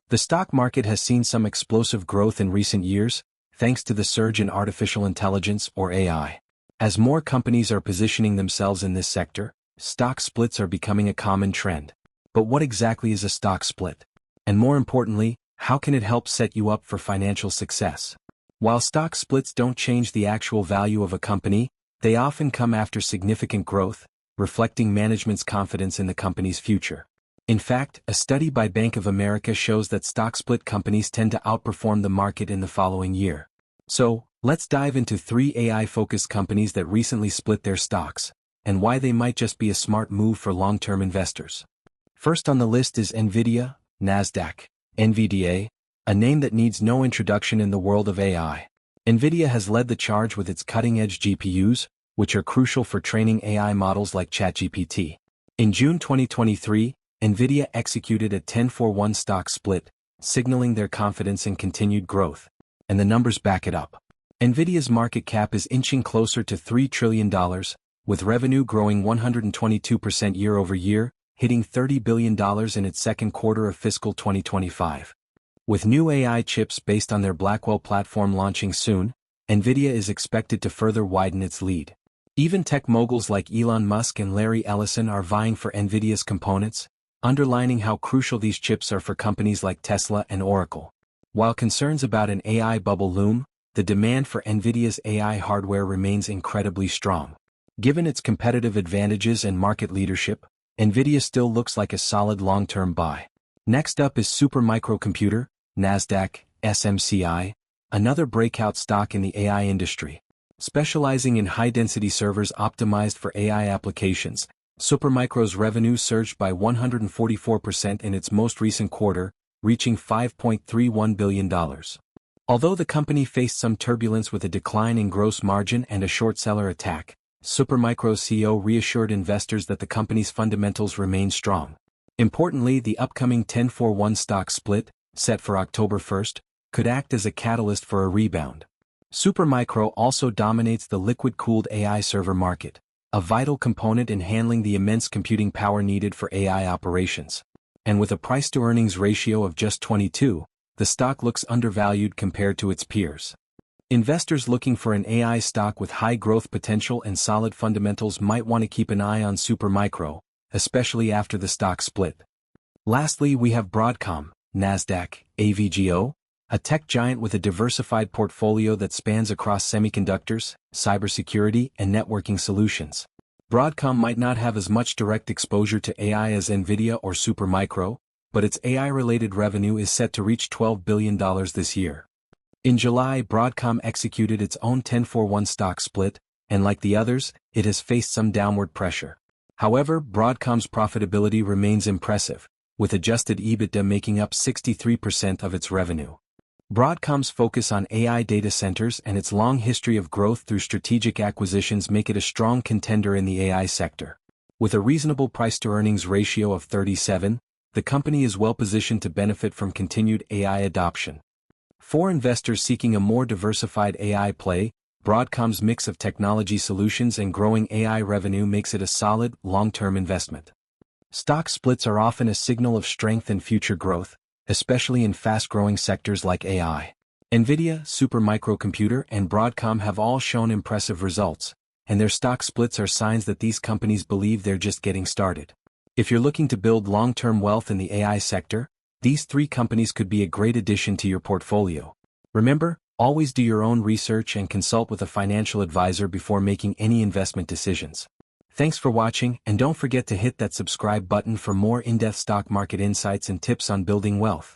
The stock market has seen some explosive growth in recent years, thanks to the surge in artificial intelligence or AI. As more companies are positioning themselves in this sector, stock splits are becoming a common trend. But what exactly is a stock split? And more importantly, how can it help set you up for financial success? While stock splits don't change the actual value of a company, they often come after significant growth, reflecting management's confidence in the company's future. In fact, a study by Bank of America shows that stock split companies tend to outperform the market in the following year. So, let's dive into 3 AI-focused companies that recently split their stocks, and why they might just be a smart move for long-term investors. First on the list is Nvidia, Nasdaq. Nvidia, a name that needs no introduction in the world of AI. Nvidia has led the charge with its cutting-edge GPUs, which are crucial for training AI models like ChatGPT. In June 2023, Nvidia executed a 10-for-1 stock split, signaling their confidence in continued growth. And the numbers back it up. Nvidia's market cap is inching closer to $3 trillion, with revenue growing 122% year-over-year, hitting $30 billion in its second quarter of fiscal 2025. With new AI chips based on their Blackwell platform launching soon, Nvidia is expected to further widen its lead. Even tech moguls like Elon Musk and Larry Ellison are vying for Nvidia's components, underlining how crucial these chips are for companies like Tesla and Oracle. While concerns about an AI bubble loom, the demand for Nvidia's AI hardware remains incredibly strong. Given its competitive advantages and market leadership, Nvidia still looks like a solid long-term buy. Next up is Supermicro, Nasdaq, SMCI, another breakout stock in the AI industry. Specializing in high-density servers optimized for AI applications, Supermicro's revenue surged by 144% in its most recent quarter, reaching $5.31 billion. Although the company faced some turbulence with a decline in gross margin and a short seller attack, Supermicro's CEO reassured investors that the company's fundamentals remain strong. Importantly, the upcoming 10-for-1 stock split, set for October 1st, could act as a catalyst for a rebound. Supermicro also dominates the liquid-cooled AI server market, a vital component in handling the immense computing power needed for AI operations. And with a price-to-earnings ratio of just 22, the stock looks undervalued compared to its peers. Investors looking for an AI stock with high growth potential and solid fundamentals might want to keep an eye on Supermicro, especially after the stock split. Lastly, we have Broadcom, Nasdaq, AVGO, a tech giant with a diversified portfolio that spans across semiconductors, cybersecurity, and networking solutions. Broadcom might not have as much direct exposure to AI as Nvidia or Supermicro, but its AI-related revenue is set to reach $12 billion this year. In July, Broadcom executed its own 10-for-1 stock split, and like the others, it has faced some downward pressure. However, Broadcom's profitability remains impressive, with adjusted EBITDA making up 63% of its revenue. Broadcom's focus on AI data centers and its long history of growth through strategic acquisitions make it a strong contender in the AI sector. With a reasonable price-to-earnings ratio of 37, the company is well positioned to benefit from continued AI adoption. For investors seeking a more diversified AI play, Broadcom's mix of technology solutions and growing AI revenue makes it a solid, long-term investment. Stock splits are often a signal of strength and future growth, especially in fast-growing sectors like AI. Nvidia, Supermicro, and Broadcom have all shown impressive results, and their stock splits are signs that these companies believe they're just getting started. If you're looking to build long-term wealth in the AI sector, these 3 companies could be a great addition to your portfolio. Remember, always do your own research and consult with a financial advisor before making any investment decisions. Thanks for watching, and don't forget to hit that subscribe button for more in-depth stock market insights and tips on building wealth.